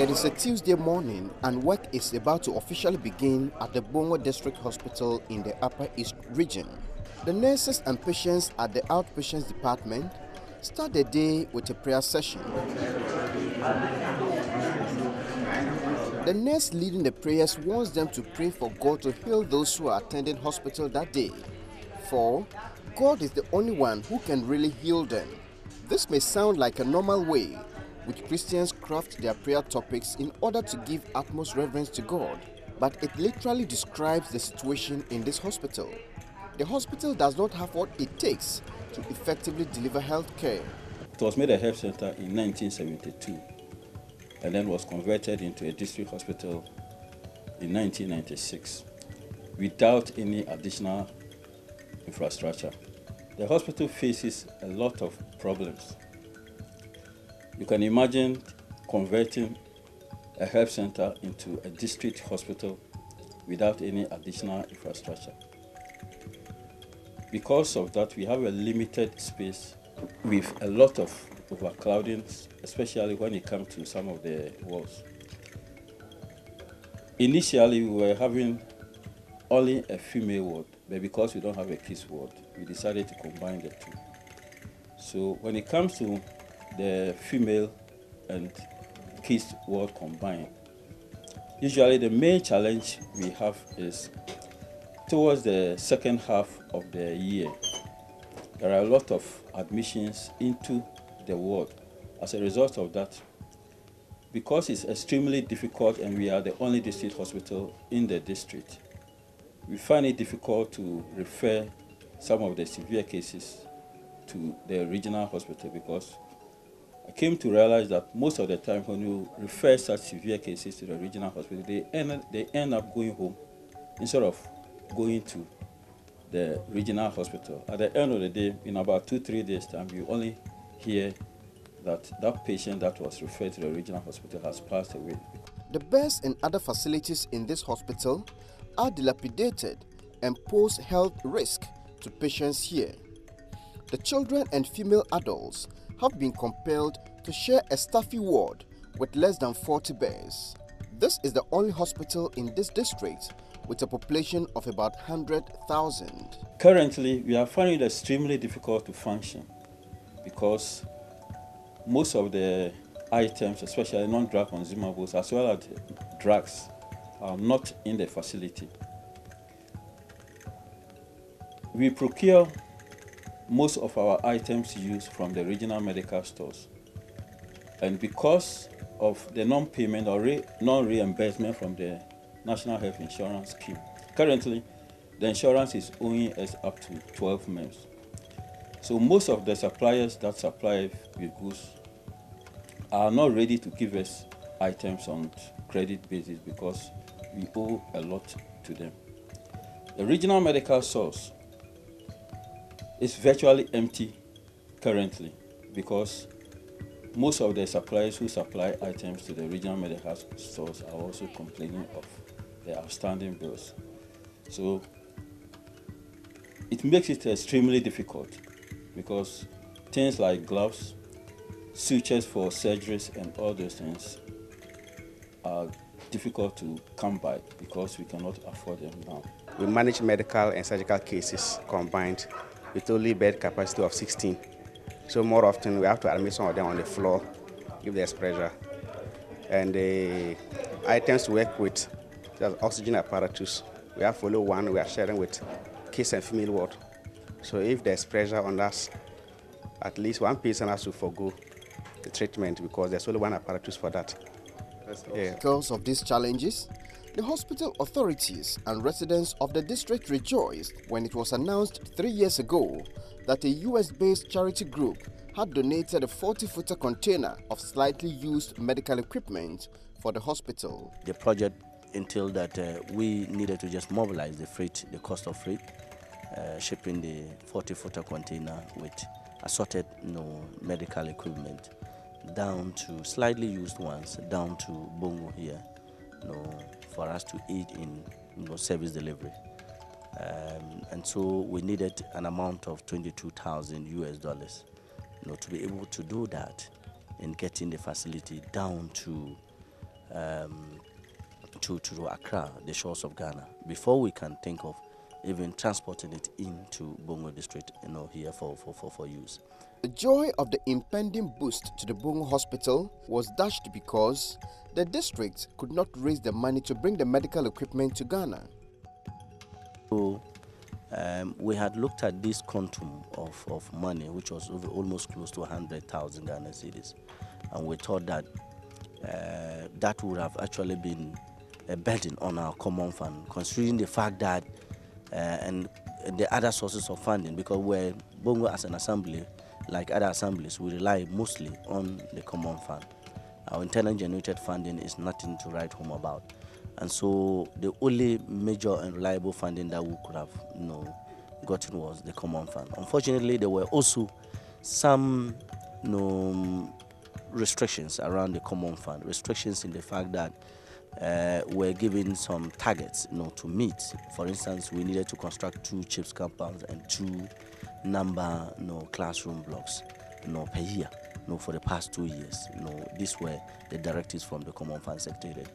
It is a Tuesday morning and work is about to officially begin at the Bongo District Hospital in the Upper East region. The nurses and patients at the outpatients department start the day with a prayer session. The nurse leading the prayers wants them to pray for God to heal those who are attending hospital that day. For God is the only one who can really heal them. This may sound like a normal way which Christians craft their prayer topics in order to give utmost reverence to God, but it literally describes the situation in this hospital. The hospital does not have what it takes to effectively deliver health care. It was made a health center in 1972 and then was converted into a district hospital in 1996 without any additional infrastructure. The hospital faces a lot of problems. You can imagine converting a health center into a district hospital without any additional infrastructure. Because of that, we have a limited space with a lot of overcrowding, especially when it comes to some of the wards. Initially, we were having only a female ward, but because we don't have a kids ward, we decided to combine the two. So when it comes to the female and kids ward combined, usually the main challenge we have is towards the second half of the year. There are a lot of admissions into the ward. As a result of that, because it's extremely difficult and we are the only district hospital in the district, we find it difficult to refer some of the severe cases to the regional hospital, because I came to realize that most of the time when you refer such severe cases to the regional hospital, they end up going home instead of going to the regional hospital. At the end of the day, in about 2-3 days' time, you only hear that that patient that was referred to the regional hospital has passed away. The beds and other facilities in this hospital are dilapidated and pose health risk to patients here. The children and female adults have been compelled to share a stuffy ward with less than 40 beds. This is the only hospital in this district with a population of about 100,000. Currently, we are finding it extremely difficult to function because most of the items, especially non-drug consumables, as well as drugs, are not in the facility. We procure most of our items used from the regional medical stores. And because of the non-payment or non-reimbursement from the National Health Insurance Scheme, currently the insurance is owing us up to 12 months. So most of the suppliers that supply with goods are not ready to give us items on credit basis because we owe a lot to them. The regional medical source is virtually empty currently because most of the suppliers who supply items to the regional medical stores are also complaining of the outstanding bills. So it makes it extremely difficult because things like gloves, sutures for surgeries and all those things are difficult to come by because we cannot afford them now. We manage medical and surgical cases combined with only bed capacity of 16. So more often we have to admit some of them on the floor if there's pressure. And the items to work with, there's oxygen apparatus. We have only one we are sharing with kids and female ward. So if there's pressure on us, at least one patient has to forgo the treatment because there's only one apparatus for that. Yeah. Because of these challenges, the hospital authorities and residents of the district rejoiced when it was announced 3 years ago that a US-based charity group had donated a 40-footer container of slightly used medical equipment for the hospital. The project entailed that we needed to just mobilize the freight, the cost of freight, shipping the 40-footer container with assorted medical equipment down to slightly used ones, down to Bongo here, for us to aid in service delivery. And so we needed an amount of $22,000 to be able to do that in getting the facility down to into to Accra, the shores of Ghana, before we can think of even transporting it into Bongo district, here for use. The joy of the impending boost to the Bongo Hospital was dashed because the district could not raise the money to bring the medical equipment to Ghana. So we had looked at this quantum of money, which was almost close to 100,000 Ghana cedis, and we thought that that would have actually been a burden on our common fund, considering the fact that and the other sources of funding, because we're Bongo as an assembly, like other assemblies, we rely mostly on the common fund. Our internal generated funding is nothing to write home about, and so the only major and reliable funding that we could have gotten was the common fund. Unfortunately, there were also some restrictions around the common fund, restrictions in the fact that we're given some targets to meet. For instance, we needed to construct 2 CHIPS compounds and 2 number classroom blocks per year for the past 2 years. These were the directives from the common fund secretariat.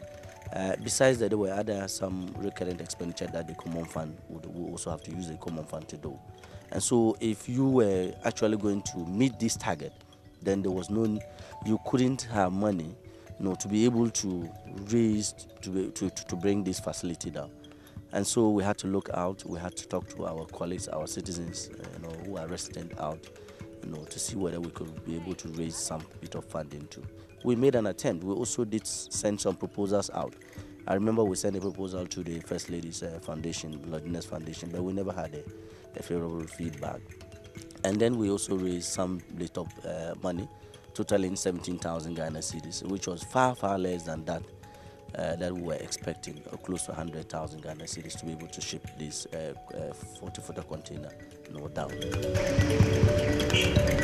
Besides that, there were some recurrent expenditure that the common fund would also have to use the common fund to do. And so if you were actually going to meet this target, then there was you couldn't have money to be able to raise, to bring this facility down. And so we had to look out, we had to talk to our colleagues, our citizens, who are resident out, to see whether we could be able to raise some bit of funding too. We made an attempt. We also did send some proposals out. I remember we sent a proposal to the First Lady's Foundation, Lordina's Foundation, but we never had a favorable feedback. And then we also raised some little money, totaling 17,000 Ghana cedis, which was far, far less than that we were expecting, or close to 100,000 Ghana cedis to be able to ship this 40-footer container down.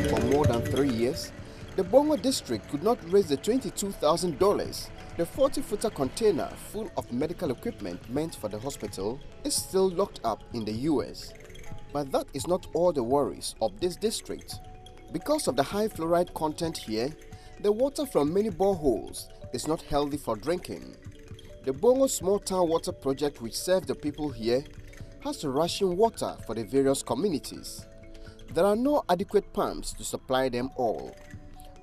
For more than 3 years, the Bongo district could not raise the $22,000. The 40-footer container full of medical equipment meant for the hospital is still locked up in the US. But that is not all the worries of this district. Because of the high fluoride content here, the water from many boreholes is not healthy for drinking. The Bongo Small Town Water Project, which serves the people here, has to ration water for the various communities. There are no adequate pumps to supply them all.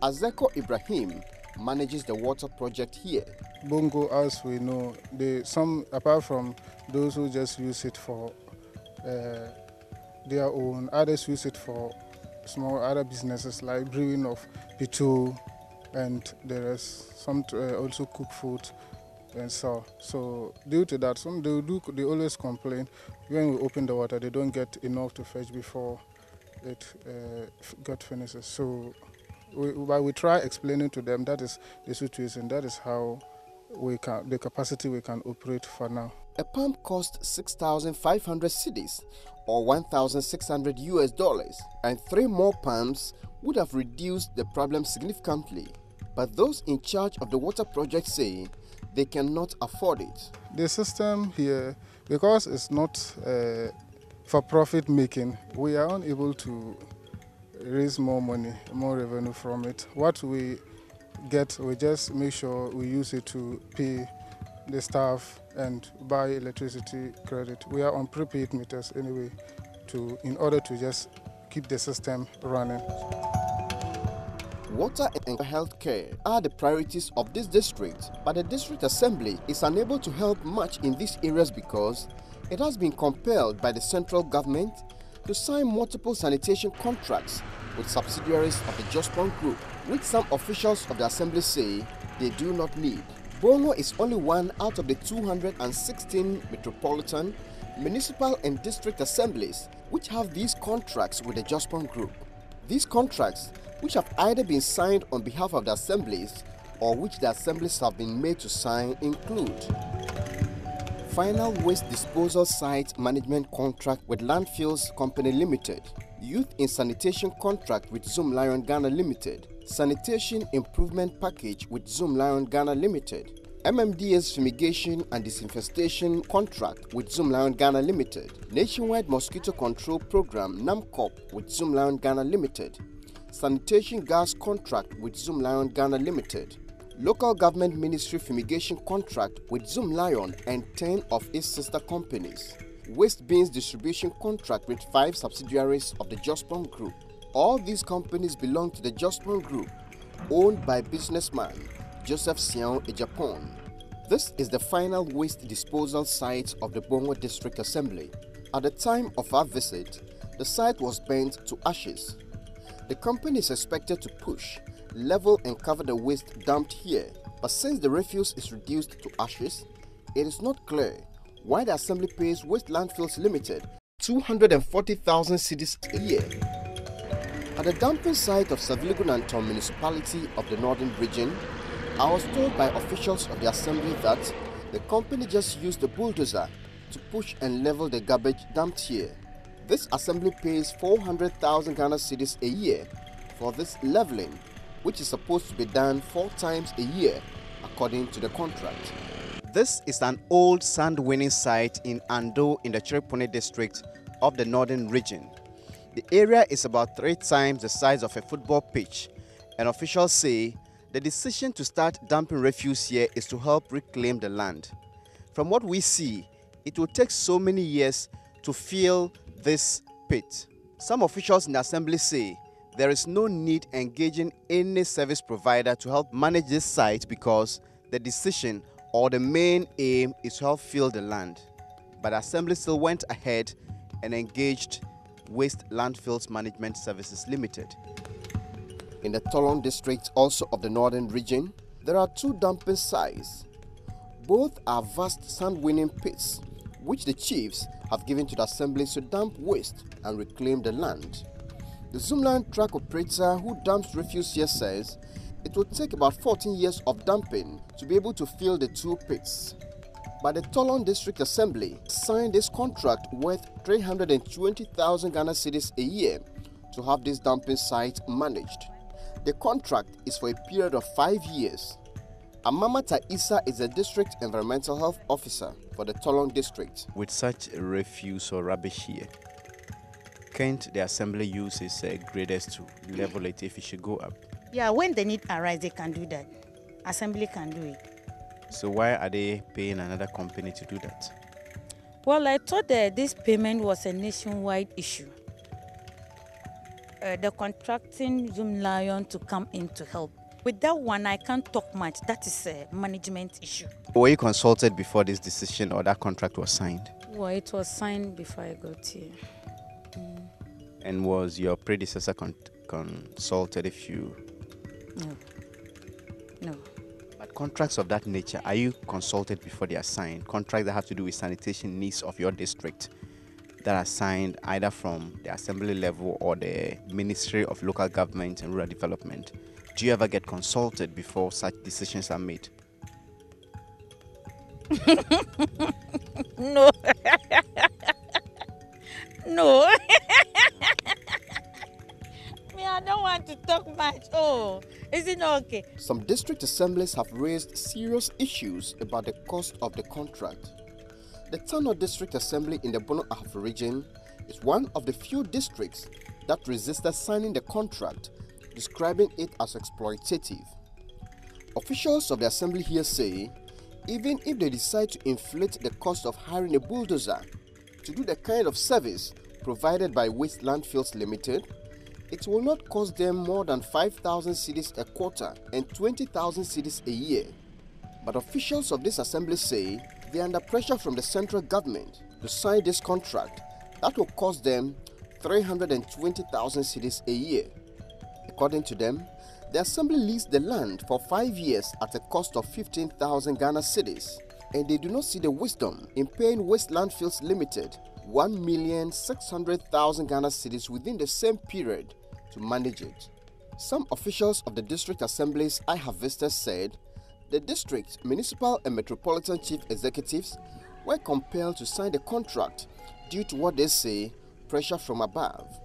Azeko Ibrahim manages the water project here. Bongo, as we know, apart from those who just use it for their own, others use it for small other businesses like brewing of pitu, and there is some also cook food and so. So due to that, they always complain when we open the water, they don't get enough to fetch before it got finished. So we try explaining to them that is the situation, that is how the capacity we can operate for now. A pump cost 6,500 cedis or $1,600 and 3 more pumps would have reduced the problem significantly. But those in charge of the water project say they cannot afford it. The system here, because it's not for profit making, we are unable to raise more money, more revenue from it. What we get, we just make sure we use it to pay the staff and buy electricity credit. We are on prepaid meters anyway, in order to just keep the system running. Water and health care are the priorities of this district, but the district assembly is unable to help much in these areas because it has been compelled by the central government to sign multiple sanitation contracts with subsidiaries of the Jospong Group, which some officials of the assembly say they do not need. Bongo is only one out of the 216 metropolitan, municipal and district assemblies which have these contracts with the Jospong Group. These contracts, which have either been signed on behalf of the assemblies or which the assemblies have been made to sign, include Final Waste Disposal Site Management Contract with Landfills Company Limited, Youth in Sanitation Contract with Zoom Lion Ghana Limited, Sanitation Improvement Package with Zoom Lion Ghana Limited, MMDAs Fumigation and Disinfestation Contract with Zoom Lion Ghana Limited, Nationwide Mosquito Control Program NAMCOP with Zoom Lion Ghana Limited, Sanitation Gas Contract with Zoom Lion Ghana Limited, local government ministry fumigation contract with Zoom Lion and 10 of its sister companies, waste bins distribution contract with 5 subsidiaries of the Jospong Group. All these companies belong to the Jospong Group, owned by businessman Jospong Group. This is the final waste disposal site of the Bongo District Assembly. At the time of our visit, the site was burnt to ashes. The company is expected to push, level and cover the waste dumped here, but since the refuse is reduced to ashes, it is not clear why the Assembly pays Waste Landfills Limited 240,000 cedis a year. At the dumping site of Saviligunanton municipality of the Northern Region, I was told by officials of the Assembly that the company just used the bulldozer to push and level the garbage dumped here. This Assembly pays 400,000 Ghana cedis a year for this leveling, which is supposed to be done 4 times a year according to the contract. This is an old sand-winning site in Ando in the Chiripone district of the Northern Region. The area is about 3 times the size of a football pitch, and officials say the decision to start dumping refuse here is to help reclaim the land. From what we see, it will take so many years to fill this pit. Some officials in the Assembly say there is no need engaging any service provider to help manage this site because the decision or the main aim is to help fill the land. But the Assembly still went ahead and engaged Waste Landfills Management Services Limited. In the Tolon district, also of the Northern Region, there are 2 dumping sites. Both are vast sand-winning pits, which the chiefs have given to the Assemblies to dump waste and reclaim the land. The Zoomland truck operator who dumps refuse here says it will take about 14 years of dumping to be able to fill the 2 pits. But the Tolon District Assembly signed this contract worth 320,000 Ghana cedis a year to have this dumping site managed. The contract is for a period of 5 years. Amamata Isa is the District Environmental Health Officer for the Tolon District. With such refuse or rubbish here, can't the Assembly use its graders to level it if it should go up? Yeah, when the need arises, they can do that. Assembly can do it. So why are they paying another company to do that? Well, I thought that this payment was a nationwide issue. The contracting Zoom Lion to come in to help. With that one, I can't talk much. That is a management issue. Were you consulted before this decision or that contract was signed? Well, it was signed before I got here. And was your predecessor consulted if you... No. But contracts of that nature, are you consulted before they are signed? Contracts that have to do with sanitation needs of your district that are signed either from the Assembly level or the Ministry of Local Government and Rural Development. Do you ever get consulted before such decisions are made? No. No. I don't want to talk much. Oh, is it not okay? Some district assemblies have raised serious issues about the cost of the contract. The Tano District Assembly in the Bono Ahafo region is one of the few districts that resisted signing the contract, describing it as exploitative. Officials of the assembly here say, even if they decide to inflate the cost of hiring a bulldozer to do the kind of service provided by Waste Landfills Limited, it will not cost them more than 5,000 cedis a quarter and 20,000 cedis a year. But officials of this assembly say they are under pressure from the central government to sign this contract that will cost them 320,000 cedis a year. According to them, the assembly leased the land for 5 years at a cost of 15,000 Ghana cedis, and they do not see the wisdom in paying Waste Landfills Limited 1,600,000 Ghana cedis within the same period to manage it. Some officials of the district assemblies I have visited said the district, municipal and metropolitan chief executives were compelled to sign the contract due to what they say pressure from above.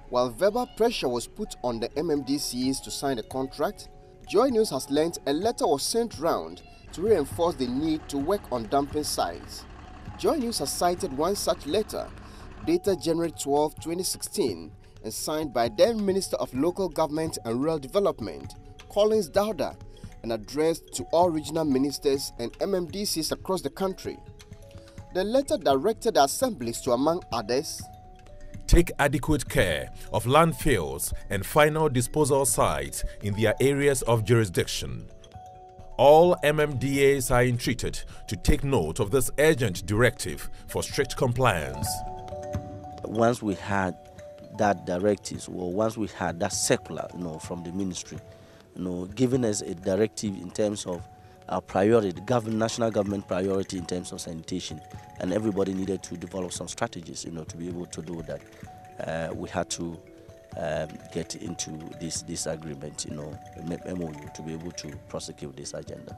While verbal pressure was put on the MMDAs to sign the contract, Joy News has learnt a letter was sent round to reinforce the need to work on dumping sites. Joy News has cited one such letter dated January 12, 2016 and signed by then Minister of Local Government and Rural Development, Collins Dauda, and addressed to all regional ministers and MMDAs across the country. The letter directed the assemblies to, among others, take adequate care of landfills and final disposal sites in their areas of jurisdiction. All MMDAs are entreated to take note of this urgent directive for strict compliance. Once we had that directives, or once we had that circular, from the ministry, giving us a directive in terms of our priority, the national government priority in terms of sanitation, and everybody needed to develop some strategies, to be able to do that. We had to get into this agreement, MOU, to be able to prosecute this agenda.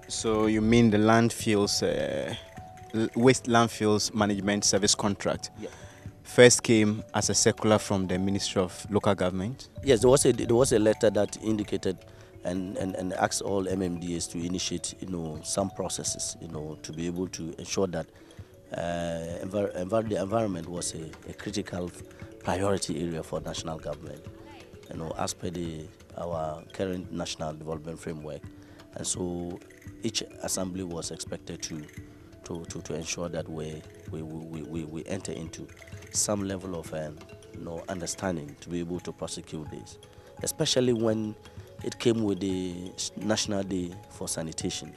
So you mean the landfills, waste landfills management service contract? Yeah. First came as a circular from the Ministry of Local Government? Yes, there was a letter that indicated and asked all MMDAs to initiate, some processes, to be able to ensure that the environment was a critical priority area for national government, as per our current national development framework. And so each assembly was expected to ensure that we enter into some level of understanding to be able to prosecute this, especially when it came with the National Day for Sanitation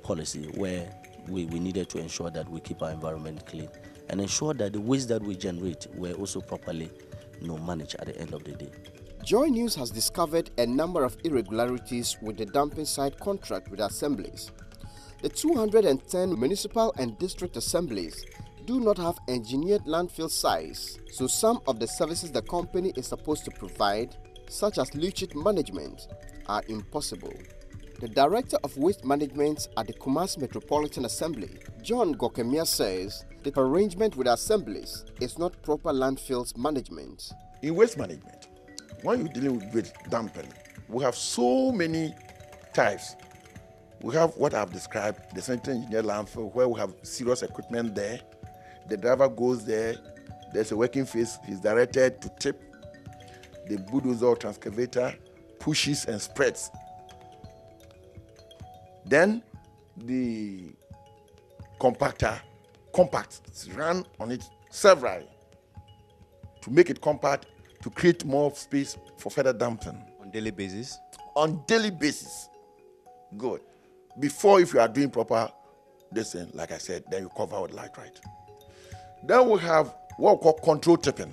policy, where we needed to ensure that we keep our environment clean and ensure that the waste that we generate were also properly managed at the end of the day. Joy News has discovered a number of irregularities with the dumping site contract with assemblies. The 210 municipal and district assemblies do not have engineered landfill sites, so some of the services the company is supposed to provide, such as leachate management, are impossible. The Director of Waste Management at the Kumasi Metropolitan Assembly, John Gokemia, says the arrangement with assemblies is not proper landfills management. In waste management, when you're dealing with dumping, we have so many types. We have what I've described, the central engineer landfill, where we have serious equipment there. The driver goes there, there's a working phase, he's directed to tip. The bulldozer or transcavator pushes and spreads. Then the compactor compacts, run on it severally to make it compact, to create more space for further dumping. On daily basis? On daily basis. Good. Before, if you are doing proper this thing, like I said, then you cover with light right. Then we have what we call control tipping.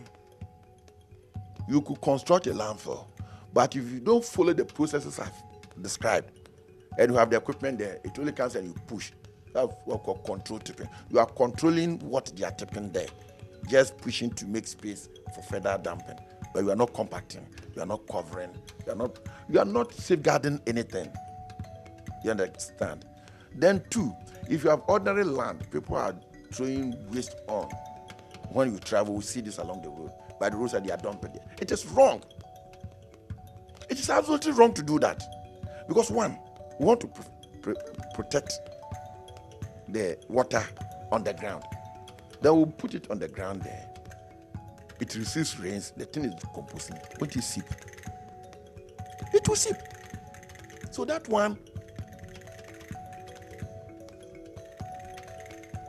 You could construct a landfill, but if you don't follow the processes I've described, and you have the equipment there, it only comes and you push. That's what we call control tipping. You are controlling what they are tipping there, just pushing to make space for further dumping. But you are not compacting, you are not covering, you are not safeguarding anything. You understand? Then two, if you have ordinary land, people are throwing waste on. When you travel, we see this along the road. By the roadside, they are dumping there. It is wrong. It is absolutely wrong to do that. Because one, we want to protect the water on the ground. Then we'll put it on the ground there. It receives rains, the thing is decomposing. What is seep? It will seep. So that one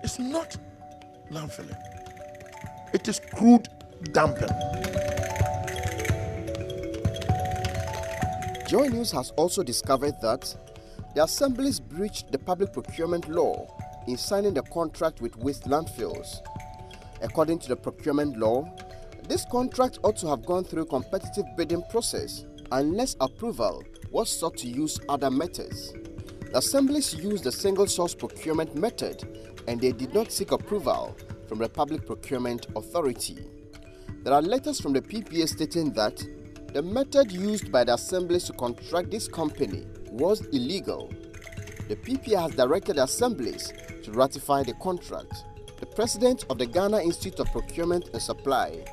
is not landfilling. It is crude dumping. Joy News has also discovered that the assemblies breached the public procurement law in signing the contract with waste landfills. According to the procurement law, this contract ought to have gone through a competitive bidding process unless approval was sought to use other methods. The assemblies used the single source procurement method and they did not seek approval from the Public Procurement Authority. There are letters from the PPA stating that the method used by the assemblies to contract this company was illegal. The PPA has directed the assemblies to ratify the contract. The president of the Ghana Institute of Procurement and Supply,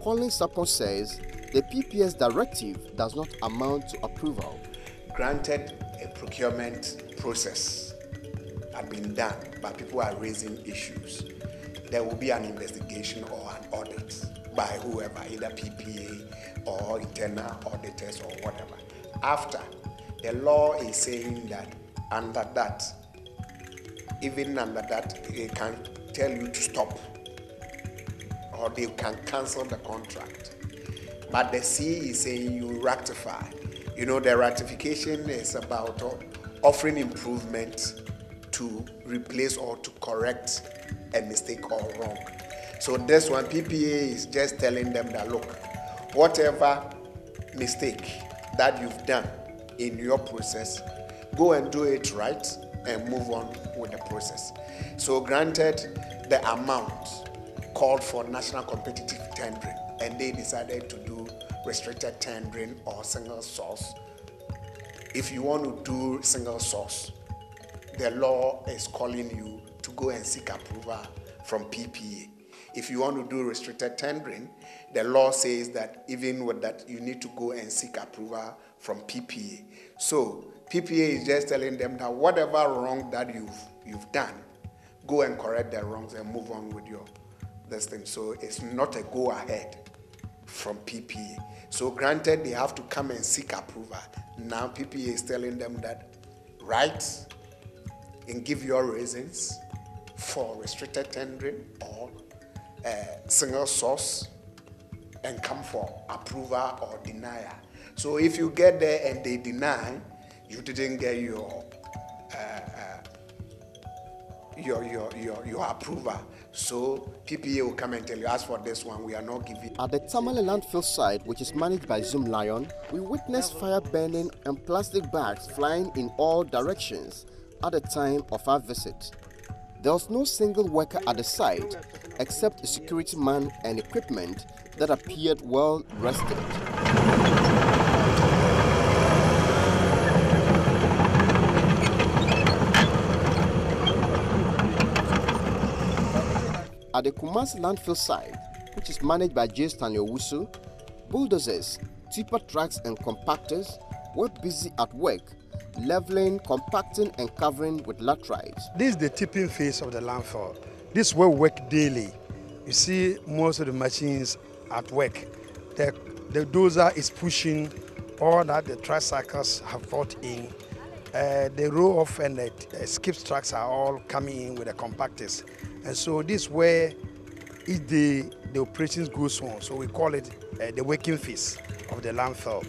Colin Sapon, says the PPA's directive does not amount to approval. Granted, a procurement process had been done, but people are raising issues. There will be an investigation or an audit by whoever, either PPA or internal auditors or whatever. after, the law is saying that under that, even under that, they can tell you to stop or they can cancel the contract. But the C is saying you rectify. You know, the ratification is about offering improvement to replace or to correct a mistake or wrong. So this one, PPA is just telling them that, look, whatever mistake that you've done in your process, go and do it right and move on with the process. So granted, the amount called for national competitive tendering, and they decided to do restricted tendering or single source. If you want to do single source, the law is calling you to go and seek approval from PPA. If you want to do restricted tendering, the law says that even with that, you need to go and seek approval from PPA. So PPA is just telling them that whatever wrong that you've done, go and correct the wrongs and move on with your this thing. So it's not a go ahead from PPA. So granted, they have to come and seek approval. Now PPA is telling them that write and give your reasons for restricted tendering or single source and come for approval or denial. So if you get there and they deny, you didn't get your approval. So PPA will come and tell you, as for this one, we are not giving. At the Tamale landfill site, which is managed by Zoom Lion, we witnessed fire burning and plastic bags flying in all directions at the time of our visit. There was no single worker at the site except a security man and equipment that appeared well rested. At the Kumasi landfill site, which is managed by Jospong Group, bulldozers, tipper trucks and compactors were busy at work, leveling, compacting and covering with laterites. This is the tipping phase of the landfill. This will work daily. You see most of the machines at work. The dozer is pushing all that the tricycles have brought in. The roll-off and the skip trucks are all coming in with the compactors. And so this is where each day the operations goes on. So we call it the working phase of the landfill.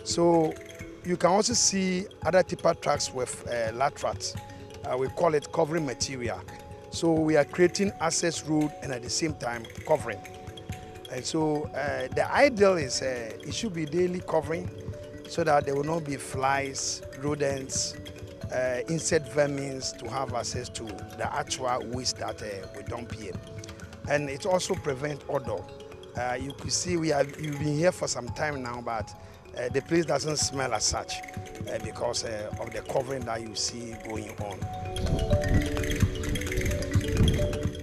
So you can also see other tipper trucks with laterals. We call it covering material. So we are creating access road and at the same time covering. And so the ideal is it should be daily covering so that there will not be flies, rodents, insect vermins to have access to the actual waste that we dump here. And it also prevents odor. You could see you've been here for some time now, but the place doesn't smell as such because of the covering that you see going on.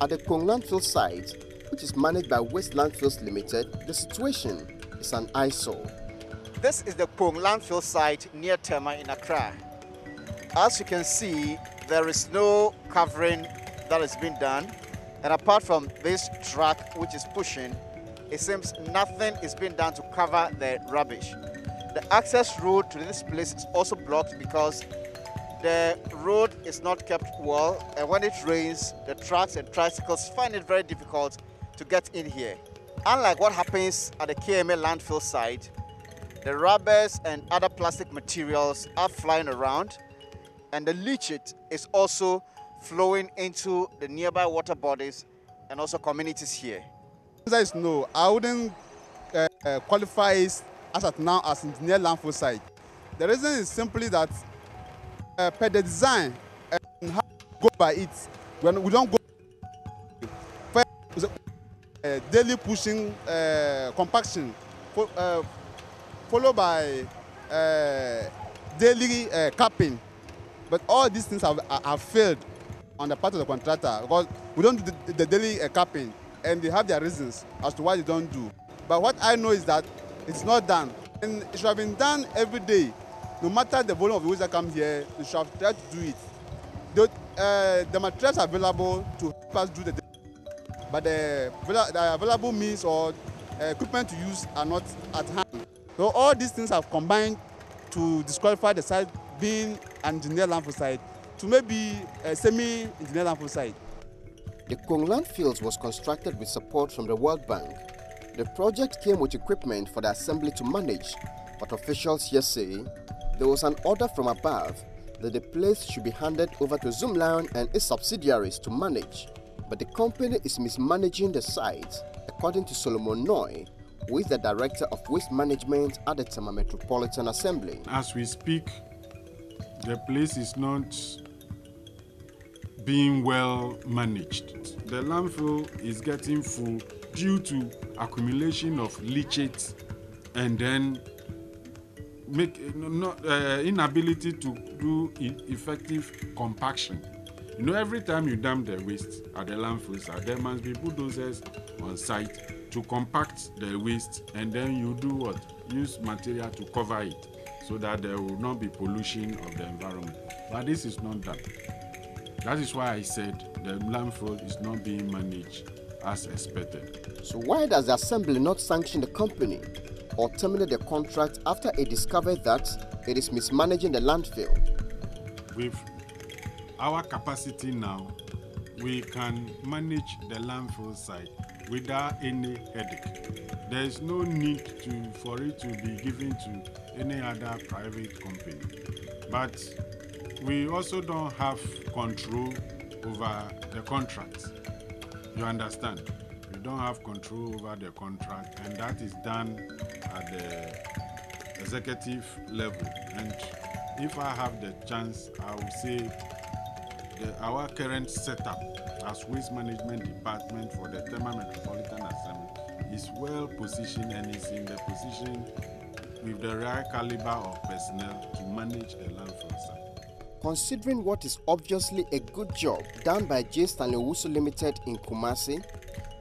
At the Kong landfill site, which is managed by West Landfills Limited, the situation is an eyesore. This is the Kong landfill site near Tema in Accra. As you can see, there is no covering that has been done, and apart from this truck which is pushing, it seems nothing is being done to cover the rubbish. The access road to this place is also blocked because the road is not kept well, and when it rains, the trucks and tricycles find it very difficult to get in here. Unlike what happens at the KMA landfill site, the rubbers and other plastic materials are flying around, and the leachate is also flowing into the nearby water bodies and also communities here. There is no, I wouldn't qualify as at now as near landfill site. The reason is simply that per the design and how we go by it, when we don't go daily pushing compaction, followed by daily capping. But all these things have failed on the part of the contractor because we don't do the daily capping, and they have their reasons as to why they don't do. But what I know is that it's not done, and it should have been done every day. No matter the volume of the waste that comes here, we should have tried to do it. The materials are available to help us do the daily, but the available means or equipment to use are not at hand. So all these things have combined to disqualify the site being an engineer landfill site to maybe a semi-engineer landfill site. The Kong landfills was constructed with support from the World Bank. The project came with equipment for the assembly to manage, but officials here say there was an order from above that the place should be handed over to Zoomlion and its subsidiaries to manage. But the company is mismanaging the site, according to Solomon Noy, who is the Director of Waste Management at the Tema Metropolitan Assembly. As we speak, the place is not being well managed. The landfill is getting full due to accumulation of leachate and then inability to do effective compaction. You know, every time you dump the waste at the landfill site, there must be bulldozers on site to compact the waste, and then you do what? Use material to cover it so that there will not be pollution of the environment. But this is not done. That is why I said the landfill is not being managed as expected. So why does the Assembly not sanction the company or terminate the contract after it discovered that it is mismanaging the landfill? With our capacity now, we can manage the landfill site without any headache. There is no need for it to be given to any other private company. But we also don't have control over the contracts. You understand? We don't have control over the contract, and that is done at the executive level. And if I have the chance, I will say our current setup as Waste Management Department for the Tema Metropolitan Assembly is well positioned and is in the position with the right caliber of personnel to manage the landfill site. Considering what is obviously a good job done by J. Stanley Owusu Limited in Kumasi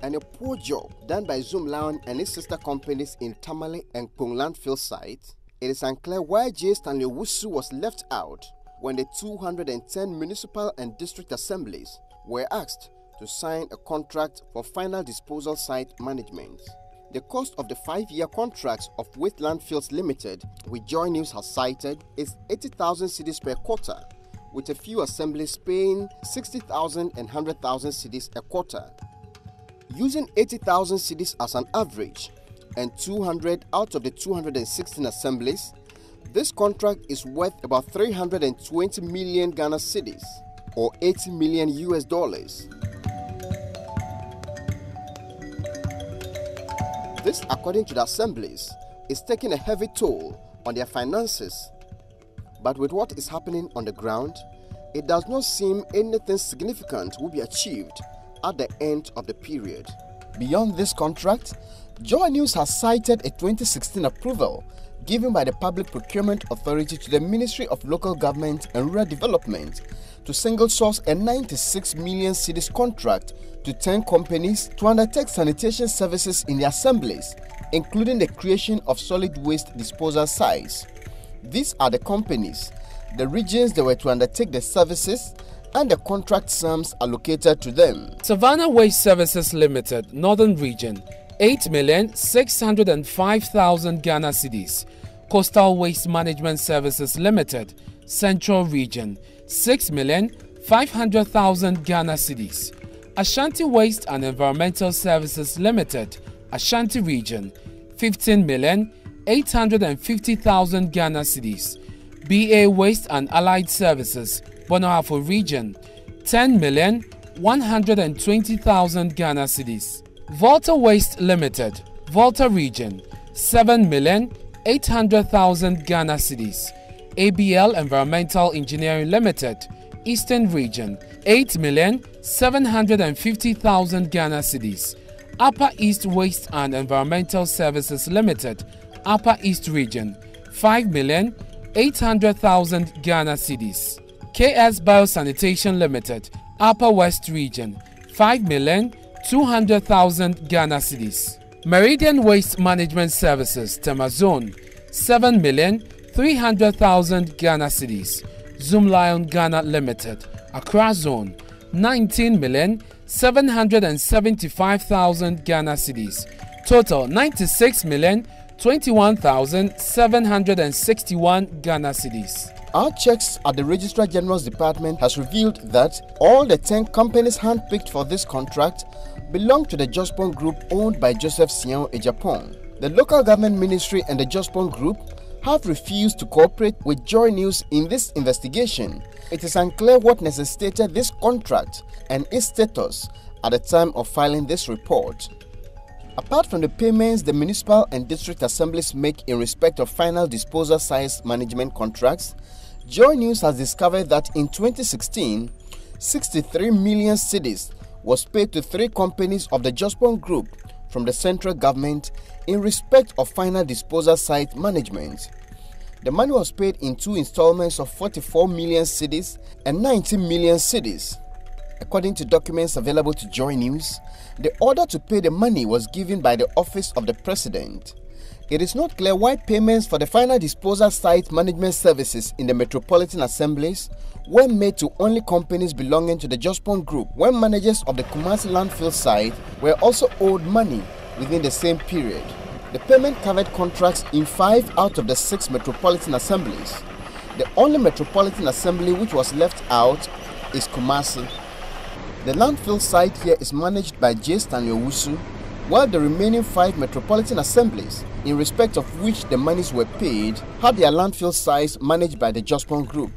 and a poor job done by Zoomlion and its sister companies in Tamale and Kong landfill sites, it is unclear why J. Stanley Owusu was left out when the 210 municipal and district assemblies were asked to sign a contract for final disposal site management. The cost of the 5-year contracts of Waste Landfills Limited, which Joy News has cited, is 80,000 cedis per quarter, with a few assemblies paying 60,000 and 100,000 cedis a quarter. Using 80,000 cedis as an average and 200 out of the 216 assemblies, this contract is worth about 320 million Ghana cedis, or $80 million US. This, according to the assemblies, is taking a heavy toll on their finances. But with what is happening on the ground, it does not seem anything significant will be achieved at the end of the period. Beyond this contract, Joy News has cited a 2016 approval given by the Public Procurement Authority to the Ministry of Local Government and Rural Development to single source a 96 million cedis contract to 10 companies to undertake sanitation services in the assemblies, including the creation of solid waste disposal sites. These are the companies, the regions they were to undertake the services, and the contract sums allocated to them. Savannah Waste Services Limited, Northern Region, 8,605,000 Ghana cedis. Coastal Waste Management Services Limited, Central Region, 6,500,000 Ghana cedis. Ashanti Waste and Environmental Services Limited, Ashanti Region, 15,850,000 Ghana cedis. BA Waste and Allied Services, Bonoafo Region, 10,120,000 Ghana cedis. Volta Waste Limited, Volta Region, 7,800,000 Ghana cedis. ABL Environmental Engineering Limited, Eastern Region, 8,750,000 Ghana cedis. Upper East Waste and Environmental Services Limited, Upper East Region, 5,800,000 Ghana cedis. KS Biosanitation Limited, Upper West Region, 5,200,000 Ghana cedis. Meridian Waste Management Services, Tema Zone, 7,300,000 Ghana cedis. Zoomlion Ghana Limited, Accra Zone, 19,775,000 Ghana cedis. Total 96,200,000 21,761 Ghana cedis. Our checks at the Registrar General's Department has revealed that all the 10 companies handpicked for this contract belong to the Jospong Group owned by Joseph Sian Ejapong. The local government ministry and the Jospong Group have refused to cooperate with Joy News in this investigation. It is unclear what necessitated this contract and its status at the time of filing this report. Apart from the payments the municipal and district assemblies make in respect of final disposal size management contracts, Joy News has discovered that in 2016, 63 million cedis was paid to 3 companies of the Jospong Group from the central government in respect of final disposal site management. The money was paid in 2 installments of 44 million cedis and 19 million cedis. According to documents available to Joy News, the order to pay the money was given by the Office of the President. It is not clear why payments for the final disposal site management services in the metropolitan assemblies were made to only companies belonging to the Jospong Group when managers of the Kumasi landfill site were also owed money within the same period. The payment covered contracts in 5 out of the 6 metropolitan assemblies. The only metropolitan assembly which was left out is Kumasi. The landfill site here is managed by J. Stanley Owusu, while the remaining 5 metropolitan assemblies, in respect of which the monies were paid, had their landfill sites managed by the Jospong Group.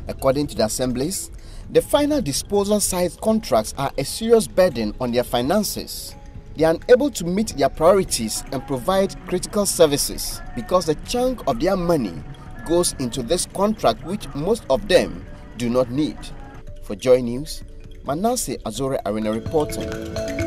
According to the assemblies, the final disposal site contracts are a serious burden on their finances. They are unable to meet their priorities and provide critical services because the chunk of their money goes into this contract which most of them do not need. For Joy News, Manasseh Azure Awuni reporting.